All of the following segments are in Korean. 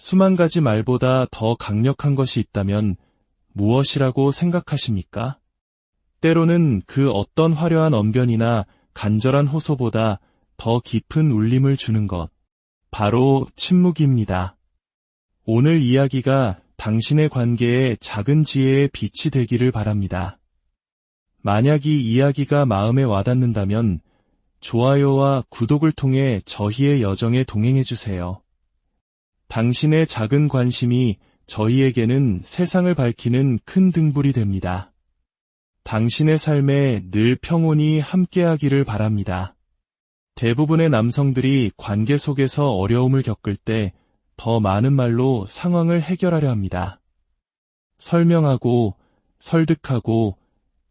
수만 가지 말보다 더 강력한 것이 있다면 무엇이라고 생각하십니까? 때로는 그 어떤 화려한 언변이나 간절한 호소보다 더 깊은 울림을 주는 것, 바로 침묵입니다. 오늘 이야기가 당신의 관계에 작은 지혜의 빛이 되기를 바랍니다. 만약 이 이야기가 마음에 와닿는다면 좋아요와 구독을 통해 저희의 여정에 동행해주세요. 당신의 작은 관심이 저희에게는 세상을 밝히는 큰 등불이 됩니다. 당신의 삶에 늘 평온이 함께하기를 바랍니다. 대부분의 남성들이 관계 속에서 어려움을 겪을 때 더 많은 말로 상황을 해결하려 합니다. 설명하고, 설득하고,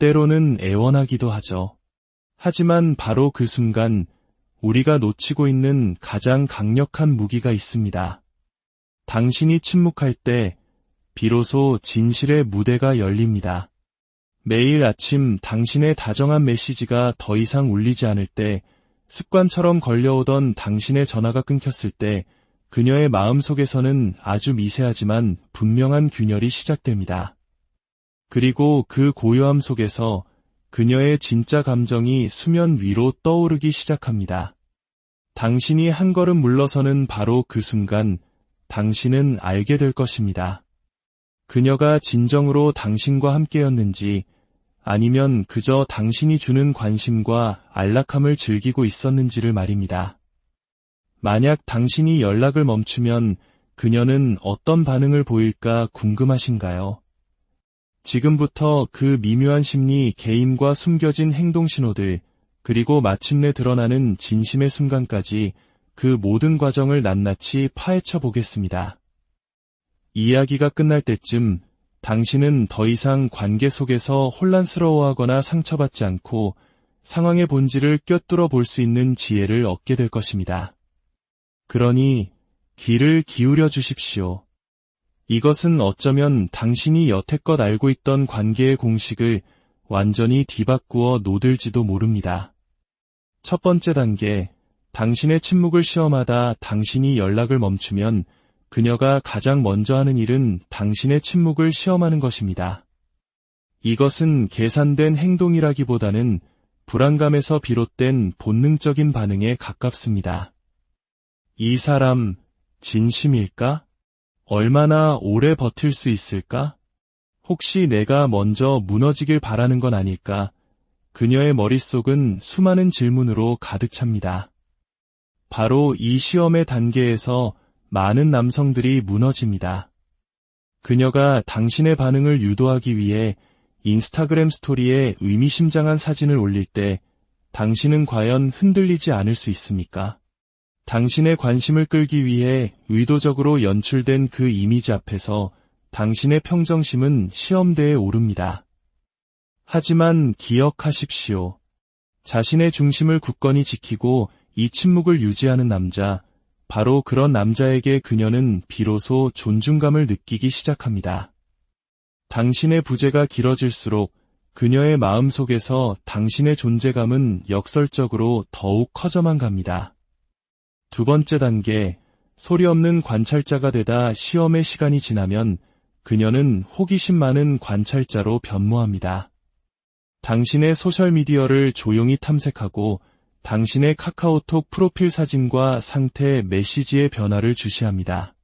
때로는 애원하기도 하죠. 하지만 바로 그 순간 우리가 놓치고 있는 가장 강력한 무기가 있습니다. 당신이 침묵할 때 비로소 진실의 무대가 열립니다. 매일 아침 당신의 다정한 메시지가 더 이상 울리지 않을 때, 습관처럼 걸려오던 당신의 전화가 끊겼을 때 그녀의 마음속에서는 아주 미세하지만 분명한 균열이 시작됩니다. 그리고 그 고요함 속에서 그녀의 진짜 감정이 수면 위로 떠오르기 시작합니다. 당신이 한 걸음 물러서는 바로 그 순간 당신은 알게 될 것입니다. 그녀가 진정으로 당신과 함께였는지 아니면 그저 당신이 주는 관심과 안락함을 즐기고 있었는지를 말입니다. 만약 당신이 연락을 멈추면 그녀는 어떤 반응을 보일까 궁금하신가요? 지금부터 그 미묘한 심리 개임과 숨겨진 행동 신호들, 그리고 마침내 드러나는 진심의 순간까지 그 모든 과정을 낱낱이 파헤쳐 보겠습니다. 이야기가 끝날 때쯤 당신은 더 이상 관계 속에서 혼란스러워하거나 상처받지 않고 상황의 본질을 꿰뚫어 볼 수 있는 지혜를 얻게 될 것입니다. 그러니 귀를 기울여 주십시오. 이것은 어쩌면 당신이 여태껏 알고 있던 관계의 공식을 완전히 뒤바꾸어 놓을지도 모릅니다. 첫 번째 단계, 당신의 침묵을 시험하다 당신이 연락을 멈추면 그녀가 가장 먼저 하는 일은 당신의 침묵을 시험하는 것입니다. 이것은 계산된 행동이라기보다는 불안감에서 비롯된 본능적인 반응에 가깝습니다. 이 사람 진심일까? 얼마나 오래 버틸 수 있을까? 혹시 내가 먼저 무너지길 바라는 건 아닐까? 그녀의 머릿속은 수많은 질문으로 가득 찹니다. 바로 이 시험의 단계에서 많은 남성들이 무너집니다. 그녀가 당신의 반응을 유도하기 위해 인스타그램 스토리에 의미심장한 사진을 올릴 때 당신은 과연 흔들리지 않을 수 있습니까? 당신의 관심을 끌기 위해 의도적으로 연출된 그 이미지 앞에서 당신의 평정심은 시험대에 오릅니다. 하지만 기억하십시오. 자신의 중심을 굳건히 지키고 이 침묵을 유지하는 남자, 바로 그런 남자에게 그녀는 비로소 존중감을 느끼기 시작합니다. 당신의 부재가 길어질수록 그녀의 마음속에서 당신의 존재감은 역설적으로 더욱 커져만 갑니다. 두 번째 단계, 소리 없는 관찰자가 되다 시험의 시간이 지나면 그녀는 호기심 많은 관찰자로 변모합니다. 당신의 소셜미디어를 조용히 탐색하고 당신의 카카오톡 프로필 사진과 상태, 메시지의 변화를 주시합니다.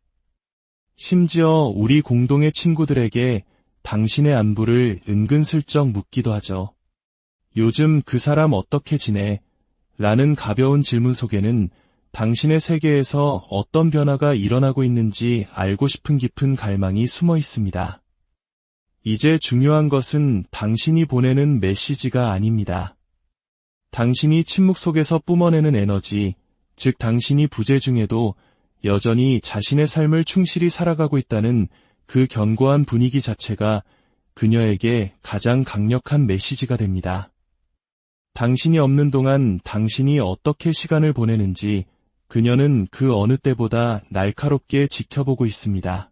심지어 우리 공동의 친구들에게 당신의 안부를 은근슬쩍 묻기도 하죠. 요즘 그 사람 어떻게 지내? 라는 가벼운 질문 속에는 당신의 세계에서 어떤 변화가 일어나고 있는지 알고 싶은 깊은 갈망이 숨어 있습니다. 이제 중요한 것은 당신이 보내는 메시지가 아닙니다. 당신이 침묵 속에서 뿜어내는 에너지, 즉 당신이 부재 중에도 여전히 자신의 삶을 충실히 살아가고 있다는 그 견고한 분위기 자체가 그녀에게 가장 강력한 메시지가 됩니다. 당신이 없는 동안 당신이 어떻게 시간을 보내는지 그녀는 그 어느 때보다 날카롭게 지켜보고 있습니다.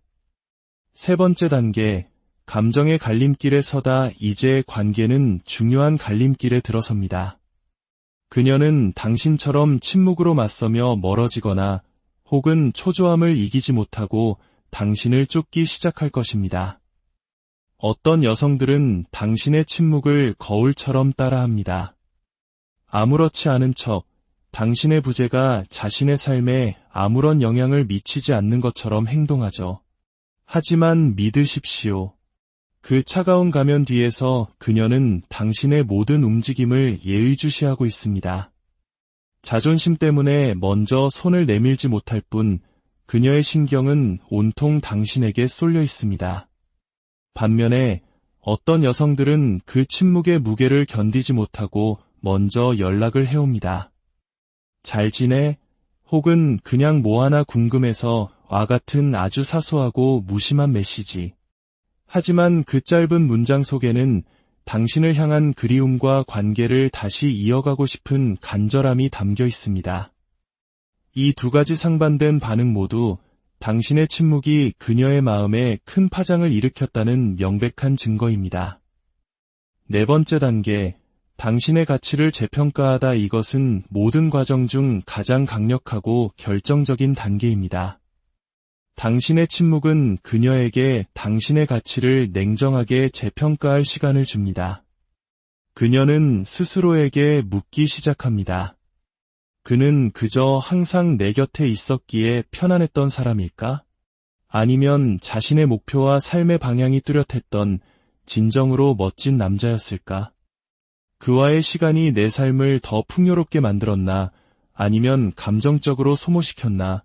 세 번째 단계, 감정의 갈림길에 서다 이제 관계는 중요한 갈림길에 들어섭니다. 그녀는 당신처럼 침묵으로 맞서며 멀어지거나 혹은 초조함을 이기지 못하고 당신을 쫓기 시작할 것입니다. 어떤 여성들은 당신의 침묵을 거울처럼 따라합니다. 아무렇지 않은 척 당신의 부재가 자신의 삶에 아무런 영향을 미치지 않는 것처럼 행동하죠. 하지만 믿으십시오. 그 차가운 가면 뒤에서 그녀는 당신의 모든 움직임을 예의주시하고 있습니다. 자존심 때문에 먼저 손을 내밀지 못할 뿐 그녀의 신경은 온통 당신에게 쏠려 있습니다. 반면에 어떤 여성들은 그 침묵의 무게를 견디지 못하고 먼저 연락을 해옵니다. 잘 지내? 혹은 그냥 뭐 하나 궁금해서 와 같은 아주 사소하고 무심한 메시지. 하지만 그 짧은 문장 속에는 당신을 향한 그리움과 관계를 다시 이어가고 싶은 간절함이 담겨 있습니다. 이 두 가지 상반된 반응 모두 당신의 침묵이 그녀의 마음에 큰 파장을 일으켰다는 명백한 증거입니다. 네 번째 단계, 당신의 가치를 재평가하다. 이것은 모든 과정 중 가장 강력하고 결정적인 단계입니다. 당신의 침묵은 그녀에게 당신의 가치를 냉정하게 재평가할 시간을 줍니다. 그녀는 스스로에게 묻기 시작합니다. 그는 그저 항상 내 곁에 있었기에 편안했던 사람일까? 아니면 자신의 목표와 삶의 방향이 뚜렷했던 진정으로 멋진 남자였을까? 그와의 시간이 내 삶을 더 풍요롭게 만들었나? 아니면 감정적으로 소모시켰나?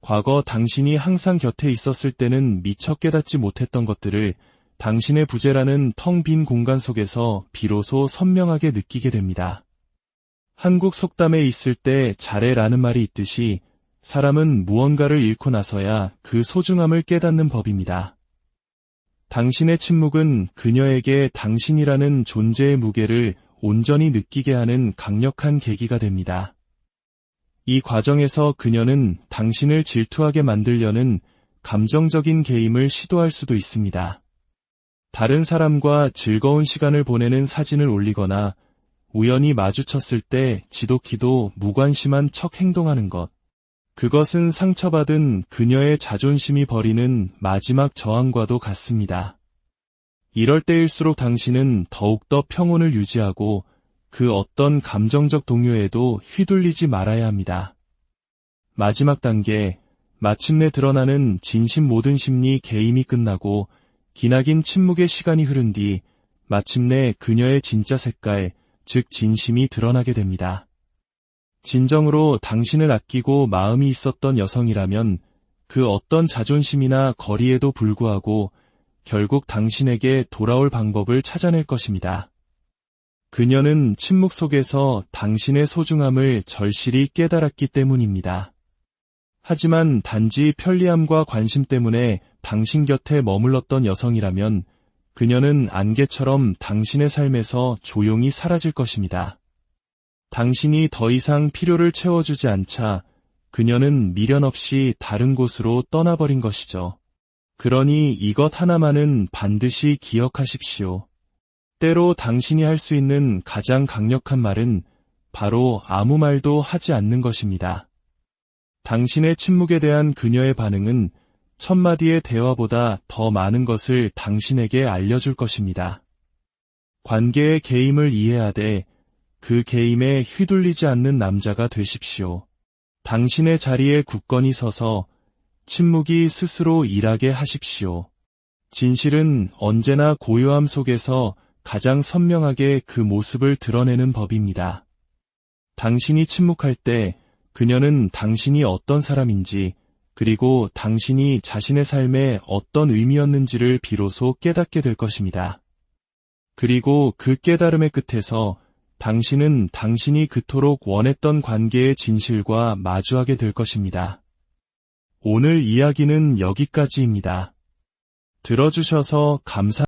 과거 당신이 항상 곁에 있었을 때는 미처 깨닫지 못했던 것들을 당신의 부재라는 텅 빈 공간 속에서 비로소 선명하게 느끼게 됩니다. 한국 속담에 있을 때 잘해라는 말이 있듯이 사람은 무언가를 잃고 나서야 그 소중함을 깨닫는 법입니다. 당신의 침묵은 그녀에게 당신이라는 존재의 무게를 온전히 느끼게 하는 강력한 계기가 됩니다. 이 과정에서 그녀는 당신을 질투하게 만들려는 감정적인 개임을 시도할 수도 있습니다. 다른 사람과 즐거운 시간을 보내는 사진을 올리거나 우연히 마주쳤을 때 지독히도 무관심한 척 행동하는 것. 그것은 상처받은 그녀의 자존심이 벌이는 마지막 저항과도 같습니다. 이럴 때일수록 당신은 더욱더 평온을 유지하고 그 어떤 감정적 동요에도 휘둘리지 말아야 합니다. 마지막 단계, 마침내 드러나는 진심 모든 심리 개임이 끝나고 기나긴 침묵의 시간이 흐른 뒤 마침내 그녀의 진짜 색깔, 즉 진심이 드러나게 됩니다. 진정으로 당신을 아끼고 마음이 있었던 여성이라면 그 어떤 자존심이나 거리에도 불구하고 결국 당신에게 돌아올 방법을 찾아낼 것입니다. 그녀는 침묵 속에서 당신의 소중함을 절실히 깨달았기 때문입니다. 하지만 단지 편리함과 관심 때문에 당신 곁에 머물렀던 여성이라면 그녀는 안개처럼 당신의 삶에서 조용히 사라질 것입니다. 당신이 더 이상 필요를 채워주지 않자 그녀는 미련 없이 다른 곳으로 떠나버린 것이죠. 그러니 이것 하나만은 반드시 기억하십시오. 때로 당신이 할 수 있는 가장 강력한 말은 바로 아무 말도 하지 않는 것입니다. 당신의 침묵에 대한 그녀의 반응은 천마디의 대화보다 더 많은 것을 당신에게 알려줄 것입니다. 관계의 개임을 이해하되 그 개임에 휘둘리지 않는 남자가 되십시오. 당신의 자리에 굳건히 서서 침묵이 스스로 일하게 하십시오. 진실은 언제나 고요함 속에서 가장 선명하게 그 모습을 드러내는 법입니다. 당신이 침묵할 때 그녀는 당신이 어떤 사람인지 그리고 당신이 자신의 삶에 어떤 의미였는지를 비로소 깨닫게 될 것입니다. 그리고 그 깨달음의 끝에서 당신은 당신이 그토록 원했던 관계의 진실과 마주하게 될 것입니다. 오늘 이야기는 여기까지입니다. 들어주셔서 감사합니다.